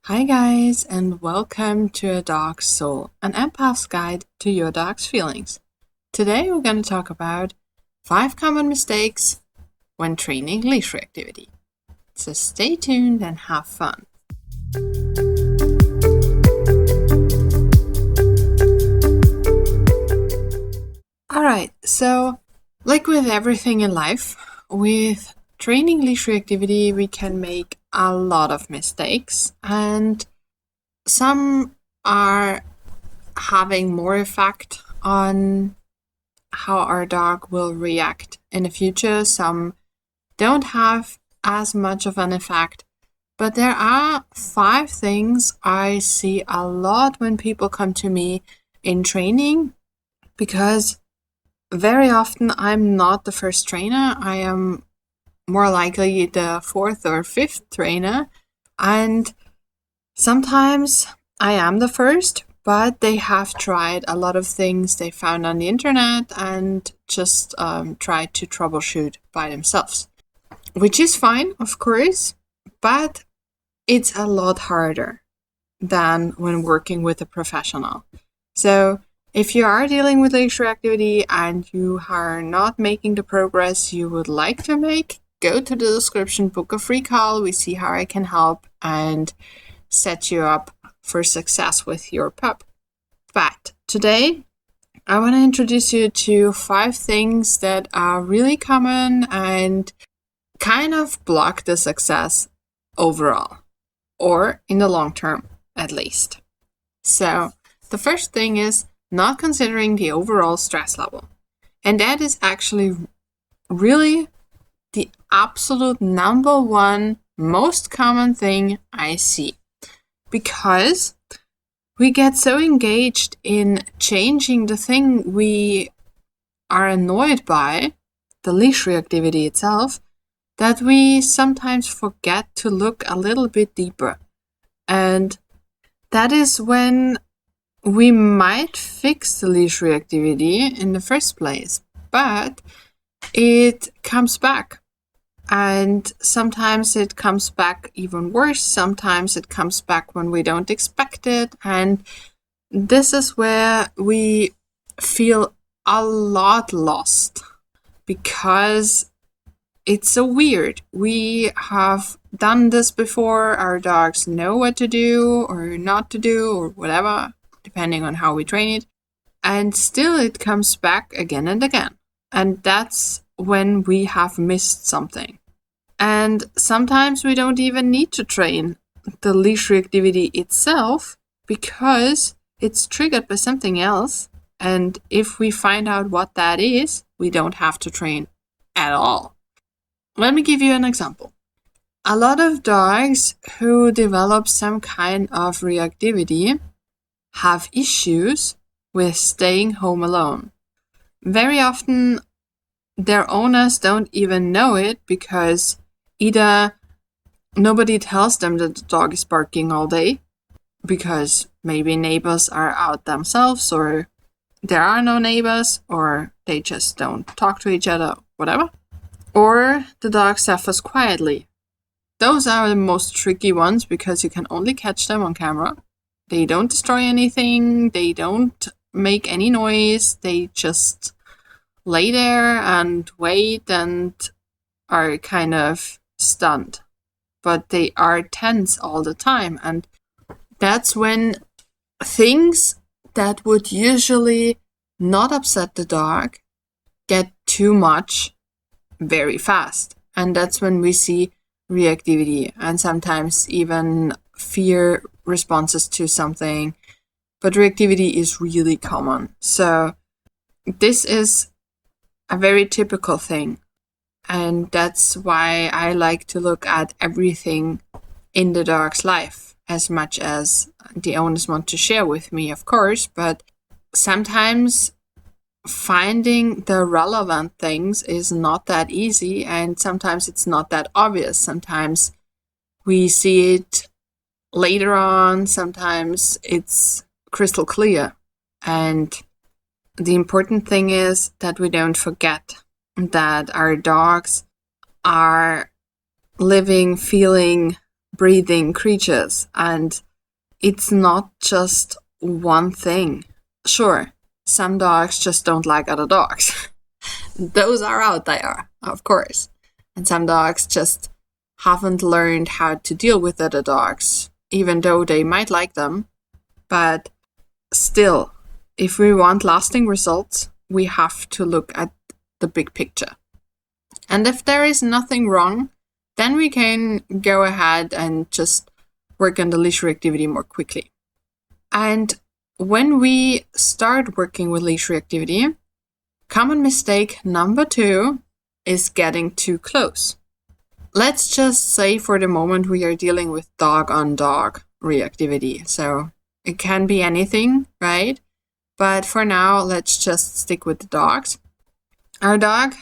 Hi guys, and welcome to A Dog's Soul, an empath's guide to your dog's feelings. Today we're going to talk about 5 common mistakes when training leash reactivity. So stay tuned and have fun. Alright, so like with everything in life, with training leash reactivity we can make a lot of mistakes, and some are having more effect on how our dog will react in the future. Some don't have as much of an effect, but there are 5 things I see a lot when people come to me in training, because very often I'm not the first trainer. I am more likely the 4th or 5th trainer, and sometimes I am the first, but they have tried a lot of things they found on the internet and just tried to troubleshoot by themselves, which is fine, of course, but it's a lot harder than when working with a professional. So if you are dealing with leash reactivity and you are not making the progress you would like to make, go to the description, book a free call. We see how I can help and set you up for success with your pup. But today, I want to introduce you to 5 things that are really common and kind of block the success overall, or in the long term, at least. So the first thing is not considering the overall stress level. And that is actually really the absolute number one most common thing I see. Because we get so engaged in changing the thing we are annoyed by, the leash reactivity itself, that we sometimes forget to look a little bit deeper. And that is when we might fix the leash reactivity in the first place, but it comes back. And sometimes it comes back even worse. Sometimes it comes back when we don't expect it. And this is where we feel a lot lost, because it's so weird. We have done this before. Our dogs know what to do or not to do or whatever, depending on how we train it. And still it comes back again and again. And that's when we have missed something. And sometimes we don't even need to train the leash reactivity itself, because it's triggered by something else. And if we find out what that is, we don't have to train at all. Let me give you an example. A lot of dogs who develop some kind of reactivity have issues with staying home alone. Very often their owners don't even know it, because either nobody tells them that the dog is barking all day, because maybe neighbors are out themselves, or there are no neighbors, or they just don't talk to each other, whatever. Or the dog suffers quietly. Those are the most tricky ones, because you can only catch them on camera. They don't destroy anything, they don't make any noise, they just lay there and wait and are kind of stunned. But they are tense all the time, and that's when things that would usually not upset the dog get too much very fast. And that's when we see reactivity and sometimes even fear responses to something. But reactivity is really common. So this is a very typical thing. And that's why I like to look at everything in the dog's life, as much as the owners want to share with me, of course. But sometimes finding the relevant things is not that easy, and sometimes it's not that obvious. Sometimes we see it later on, sometimes it's crystal clear. And the important thing is that we don't forget that our dogs are living, feeling breathing creatures, and it's not just one thing. Sure, some dogs just don't like other dogs. Those are out there, of course. And some dogs just haven't learned how to deal with other dogs, even though they might like them. But still, if we want lasting results, we have to look at the big picture. And if there is nothing wrong, then we can go ahead and just work on the leash reactivity more quickly. And when we start working with leash reactivity, common mistake number 2 is getting too close. Let's just say for the moment we are dealing with dog-on-dog reactivity. So it can be anything, right? But for now, let's just stick with the dogs. Our dog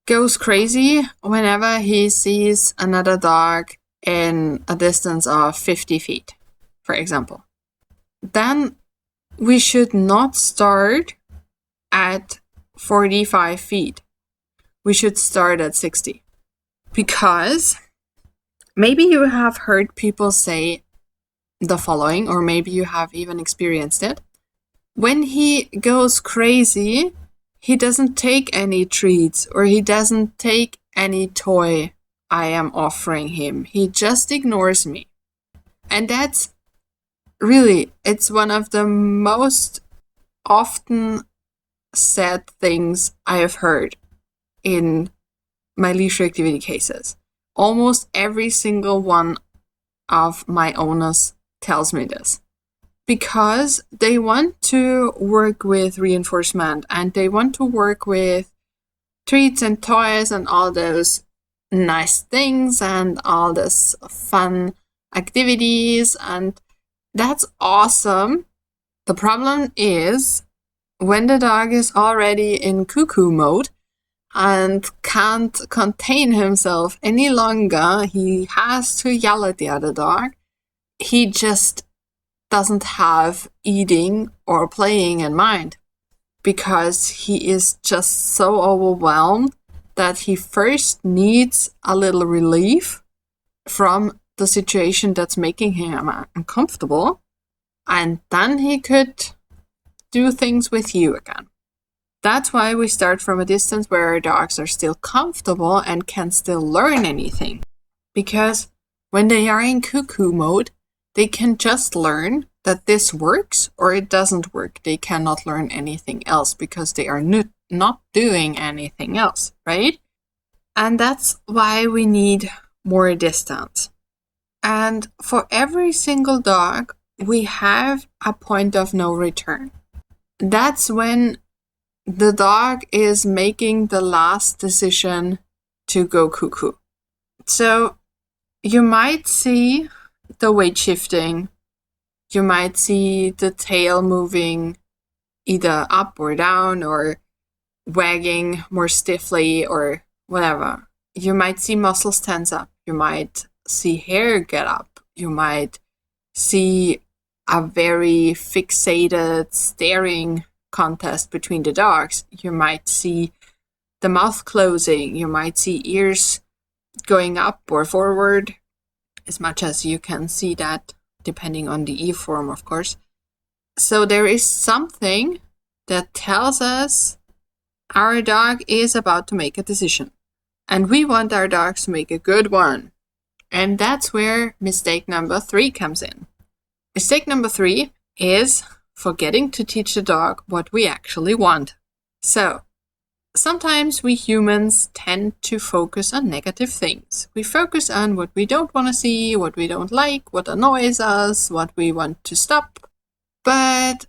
goes crazy whenever he sees another dog in a distance of 50 feet, for example. Then we should not start at 45 feet. We should start at 60. Because maybe you have heard people say the following, or maybe you have even experienced it. When he goes crazy, he doesn't take any treats or he doesn't take any toy I am offering him. He just ignores me. And that's really, it's one of the most often said things I have heard in my leash reactivity cases. Almost every single one of my owners tells me this. Because they want to work with reinforcement and they want to work with treats and toys and all those nice things and all those fun activities, and that's awesome. The problem is when the dog is already in cuckoo mode and can't contain himself any longer, he has to yell at the other dog. He just doesn't have eating or playing in mind because he is just so overwhelmed that he first needs a little relief from the situation that's making him uncomfortable, and then he could do things with you again. That's why we start from a distance where our dogs are still comfortable and can still learn anything. Because when they are in cuckoo mode, they can just learn that this works or it doesn't work. They cannot learn anything else because they are not doing anything else, right? And that's why we need more distance. And for every single dog, we have a point of no return. That's when the dog is making the last decision to go cuckoo. So you might see the weight shifting, you might see the tail moving either up or down or wagging more stiffly or whatever. You might see muscles tense up. You might see hair get up. You might see a very fixated staring contest between the dogs. You might see the mouth closing. You might see ears going up or forward, as much as you can see that, depending on the E form, of course. So there is something that tells us our dog is about to make a decision. And we want our dogs to make a good one. And that's where mistake number 3 comes in. Mistake number 3 is forgetting to teach the dog what we actually want. So, sometimes we humans tend to focus on negative things. We focus on what we don't want to see, what we don't like, what annoys us, what we want to stop. But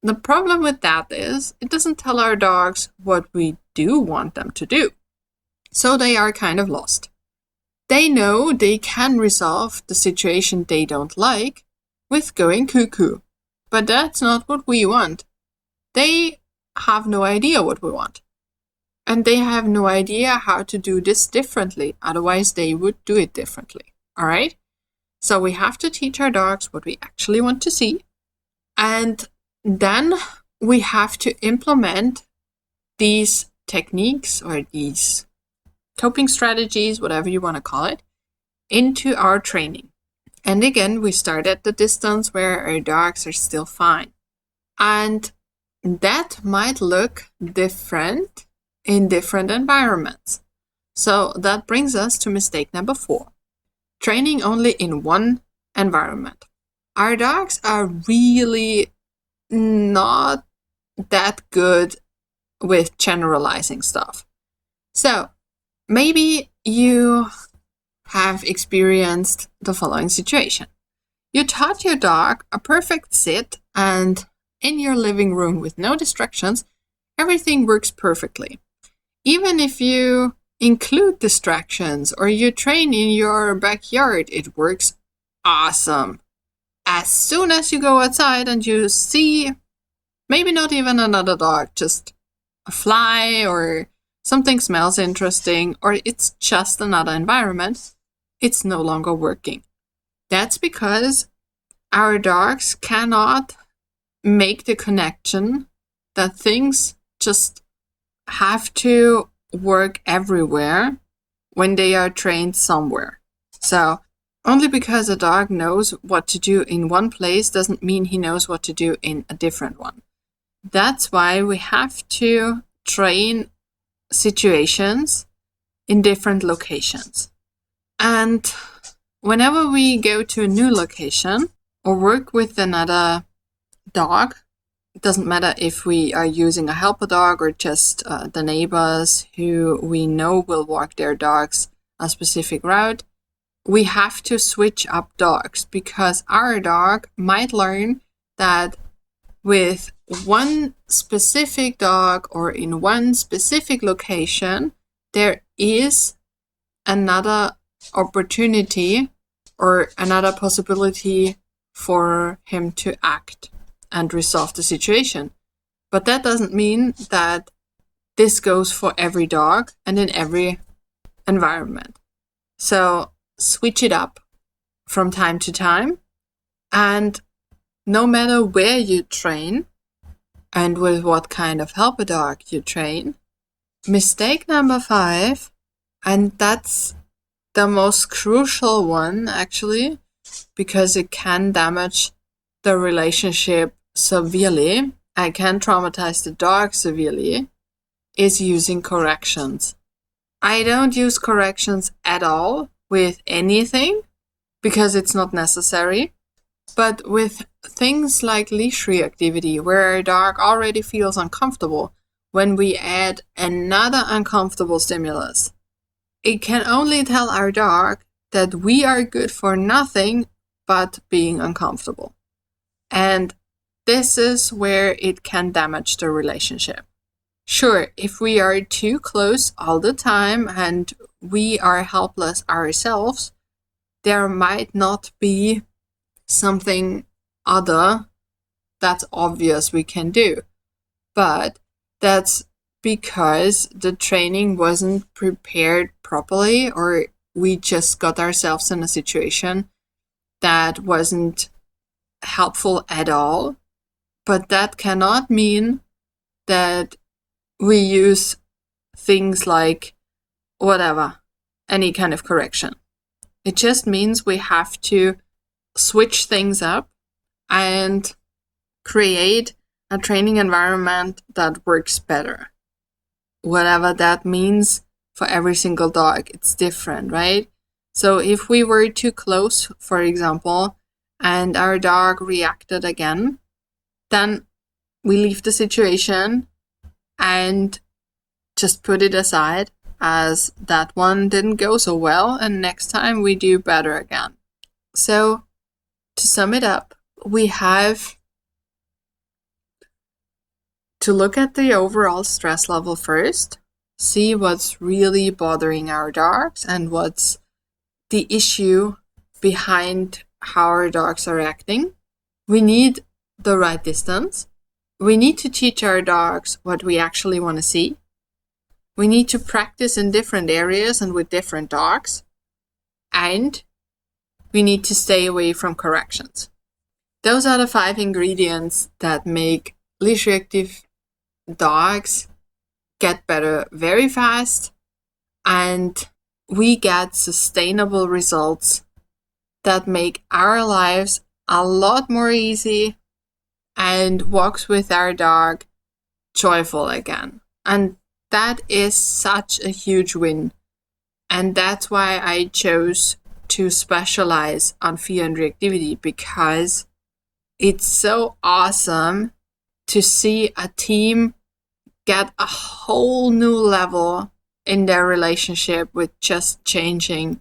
the problem with that is it doesn't tell our dogs what we do want them to do. So they are kind of lost. They know they can resolve the situation they don't like with going cuckoo. But that's not what we want. They have no idea what we want. And they have no idea how to do this differently. Otherwise, they would do it differently. All right? So we have to teach our dogs what we actually want to see. And then we have to implement these techniques or these coping strategies, whatever you want to call it, into our training. And again, we start at the distance where our dogs are still fine. And that might look different in different environments. So that brings us to mistake number 4. Training only in one environment. Our dogs are really not that good with generalizing stuff. So maybe you have experienced the following situation. You taught your dog a perfect sit, and in your living room with no distractions, everything works perfectly. Even if you include distractions or you train in your backyard, it works awesome. As soon as you go outside and you see maybe not even another dog, just a fly or something smells interesting, or it's just another environment, it's no longer working. That's because our dogs cannot make the connection that things just have to work everywhere when they are trained somewhere. So only because a dog knows what to do in one place doesn't mean he knows what to do in a different one. That's why we have to train situations in different locations. And whenever we go to a new location or work with another dog, it doesn't matter if we are using a helper dog or just the neighbors who we know will walk their dogs a specific route, we have to switch up dogs because our dog might learn that with one specific dog or in one specific location, there is another opportunity or another possibility for him to act and resolve the situation. But that doesn't mean that this goes for every dog and in every environment. So switch it up from time to time, and no matter where you train and with what kind of helper dog you train, mistake number 5, and that's the most crucial one actually, because it can damage the relationship severely and can traumatize the dog severely, is using corrections. I don't use corrections at all with anything because it's not necessary. But with things like leash reactivity, where a dog already feels uncomfortable, when we add another uncomfortable stimulus, it can only tell our dog that we are good for nothing but being uncomfortable. And this is where it can damage the relationship. Sure, if we are too close all the time and we are helpless ourselves, there might not be something other that's obvious we can do. But that's because the training wasn't prepared properly, or we just got ourselves in a situation that wasn't helpful at all. But that cannot mean that we use things like whatever, any kind of correction. It just means we have to switch things up and create a training environment that works better. Whatever that means for every single dog, it's different, right? So if we were too close, for example, and our dog reacted again, then we leave the situation and just put it aside as that one didn't go so well, and next time we do better again. So to sum it up, we have to look at the overall stress level first, see what's really bothering our dogs and what's the issue behind how our dogs are acting. We need the right distance. We need to teach our dogs what we actually want to see. We need to practice in different areas and with different dogs. And we need to stay away from corrections. Those are the 5 ingredients that make leash reactive dogs get better very fast and we get sustainable results that make our lives a lot more easy and walks with our dog joyful again. And that is such a huge win. And that's why I chose to specialize on fear and reactivity, because it's so awesome to see a team get a whole new level in their relationship with just changing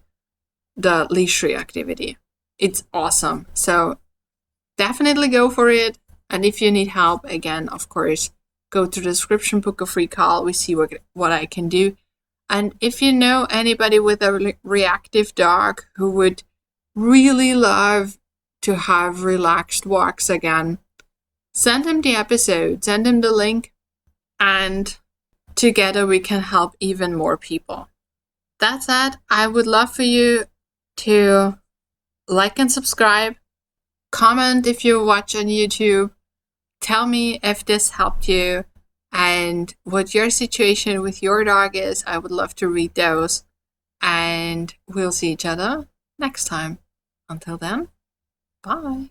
the leash reactivity. It's awesome. So definitely go for it. And if you need help, again, of course, go to the description, book a free call. We see what I can do. And if you know anybody with a reactive dog who would really love to have relaxed walks again, send them the episode, send them the link, and together we can help even more people. That said, I would love for you to like and subscribe, comment if you watch on YouTube, tell me if this helped you and what your situation with your dog is. I would love to read those. And we'll see each other next time. Until then, bye.